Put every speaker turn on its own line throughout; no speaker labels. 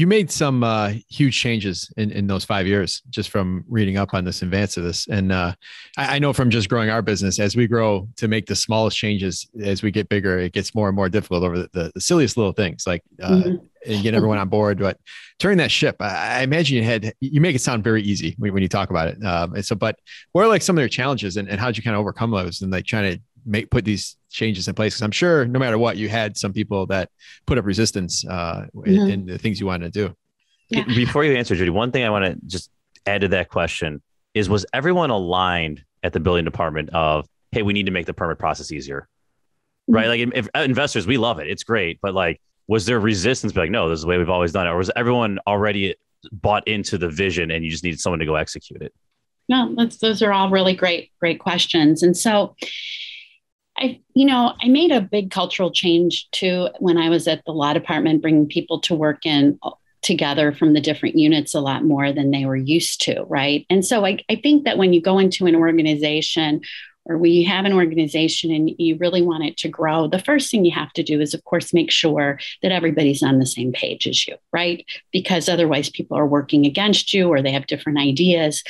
You made some huge changes in those 5 years just from reading up on this in advance of this. And I know from just growing our business, as we grow to make the smallest changes, as we get bigger, it gets more and more difficult over the silliest little things like and get everyone on board. But turning that ship, I imagine you make it sound very easy when you talk about it. But what are like some of their challenges and how'd you kind of overcome those and like trying to put these changes in place? Because I'm sure no matter what, you had some people that put up resistance in the things you wanted to do.
Yeah. Before you answer, Judy, one thing I want to just add to that question is, was everyone aligned at the building department of, hey, we need to make the permit process easier, right? Like if investors, we love it. It's great. But like, was there resistance? Be like, no, this is the way we've always done it. Or was everyone already bought into the vision and you just needed someone to go execute it?
No, those are all really great questions. And so I made a big cultural change too when I was at the law department, bringing people to work in together from the different units a lot more than they were used to, right? And so I think that when you go into an organization or we have an organization and you really want it to grow, the first thing you have to do is, of course, make sure that everybody's on the same page as you, right? Because otherwise people are working against you or they have different ideas.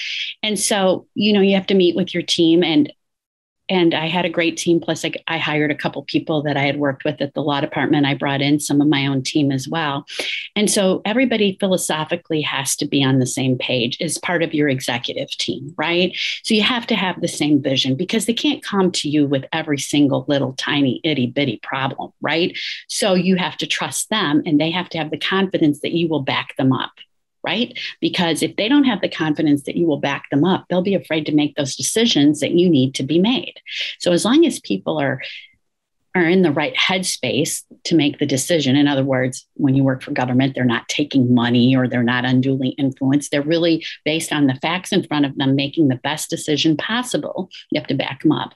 And so, you have to meet with your team and I had a great team. Plus, I hired a couple people that I had worked with at the law department. I brought in some of my own team as well. And so everybody philosophically has to be on the same page as part of your executive team, right? So you have to have the same vision because they can't come to you with every single little tiny itty bitty problem, right? So you have to trust them and they have to have the confidence that you will back them up. Right? Because if they don't have the confidence that you will back them up, they'll be afraid to make those decisions that you need to be made. So as long as people are in the right headspace to make the decision, in other words, when you work for government, they're not taking money or they're not unduly influenced. They're really based on the facts in front of them, making the best decision possible. You have to back them up.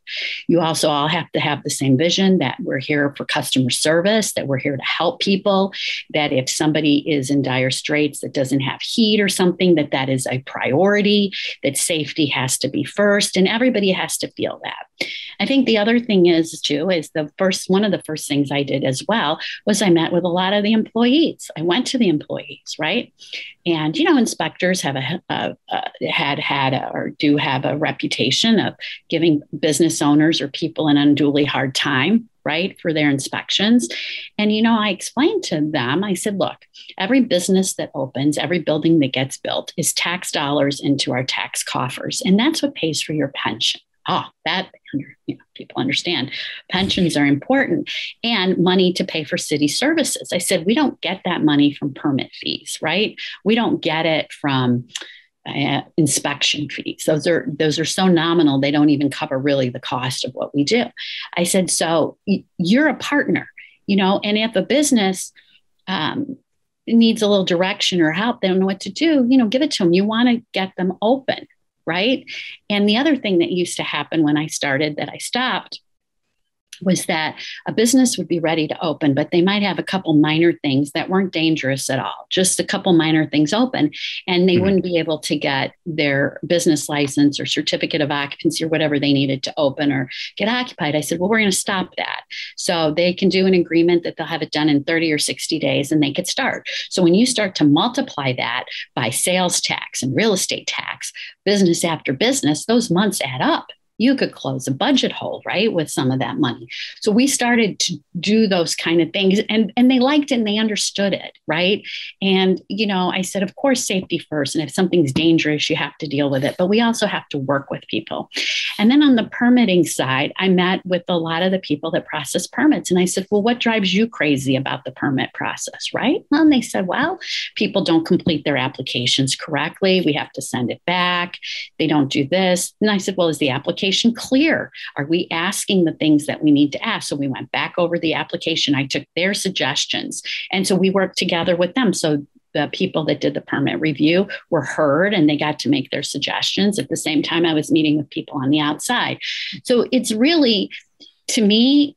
You also all have to have the same vision that we're here for customer service, that we're here to help people, that if somebody is in dire straits that doesn't have heat or something, that is a priority, that safety has to be first, and everybody has to feel that. I think the other thing is one of the first things I did as well was I met with a lot of the employees. I went to the employees, right? And, inspectors have do have a reputation of giving business owners or people an unduly hard time, right, for their inspections. And, I explained to them, I said, look, every business that opens, every building that gets built is tax dollars into our tax coffers. And that's what pays for your pension. People understand pensions are important and money to pay for city services. I said, we don't get that money from permit fees, right? We don't get it from inspection fees. Those are so nominal. They don't even cover really the cost of what we do. I said, so you're a partner, and if a business needs a little direction or help, they don't know what to do, give it to them. You want to get them open. Right. And the other thing that used to happen when I started that I stopped was that a business would be ready to open, but they might have a couple minor things that weren't dangerous at all, just a couple minor things open, and they wouldn't be able to get their business license or certificate of occupancy or whatever they needed to open or get occupied. I said, well, we're going to stop that. So they can do an agreement that they'll have it done in 30 or 60 days and they could start. So when you start to multiply that by sales tax and real estate tax, business after business, those months add up. You could close a budget hole, right, with some of that money. So we started to do those kind of things and they liked it and they understood it, right? And, I said, of course, safety first. And if something's dangerous, you have to deal with it. But we also have to work with people. And then on the permitting side, I met with a lot of the people that process permits. And I said, well, what drives you crazy about the permit process, right? And they said, well, people don't complete their applications correctly. We have to send it back. They don't do this. And I said, well, is the application clear? Are we asking the things that we need to ask? So we went back over the application. I took their suggestions. And so we worked together with them. So the people that did the permit review were heard and they got to make their suggestions. At the same time, I was meeting with people on the outside. So it's really, to me,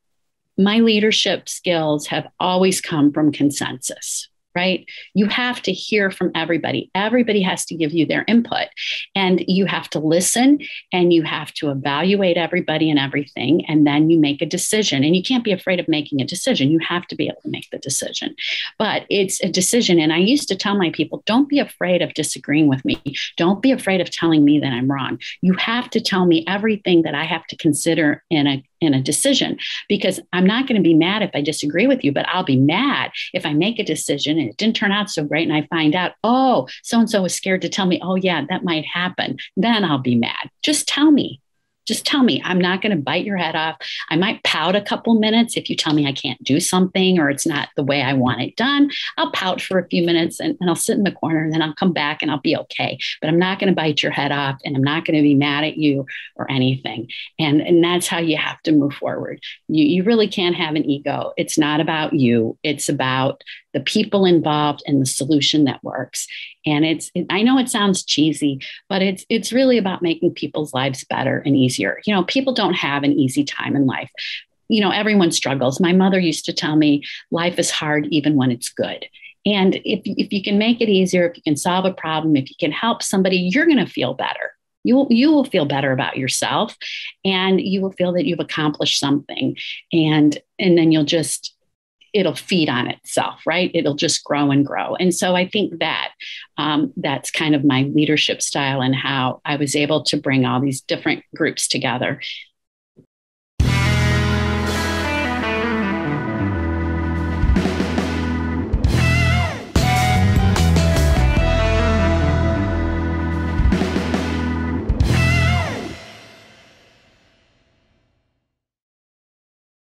my leadership skills have always come from consensus. right? You have to hear from everybody. Everybody has to give you their input, and you have to listen, and you have to evaluate everybody and everything. And then you make a decision, and you can't be afraid of making a decision. You have to be able to make the decision, but it's a decision. And I used to tell my people, don't be afraid of disagreeing with me. Don't be afraid of telling me that I'm wrong. You have to tell me everything that I have to consider in a decision, because I'm not going to be mad if I disagree with you, but I'll be mad if I make a decision and it didn't turn out so great, and I find out, oh, so-and-so was scared to tell me, oh yeah, that might happen. Then I'll be mad. Just tell me. Just tell me. I'm not going to bite your head off. I might pout a couple minutes if you tell me I can't do something or it's not the way I want it done. I'll pout for a few minutes, and I'll sit in the corner, and then I'll come back and I'll be okay. But I'm not going to bite your head off, and I'm not going to be mad at you or anything. And that's how you have to move forward. You really can't have an ego. It's not about you. It's about the people involved and the solution that works. And I know it sounds cheesy, but it's really about making people's lives better and easier. You know, people don't have an easy time in life. You know, everyone struggles. My mother used to tell me life is hard even when it's good. And if you can make it easier, if you can solve a problem, if you can help somebody, you're going to feel better. You will feel better about yourself, and you will feel that you've accomplished something. And then it'll feed on itself, right? It'll just grow and grow. And so I think that that's kind of my leadership style, and how I was able to bring all these different groups together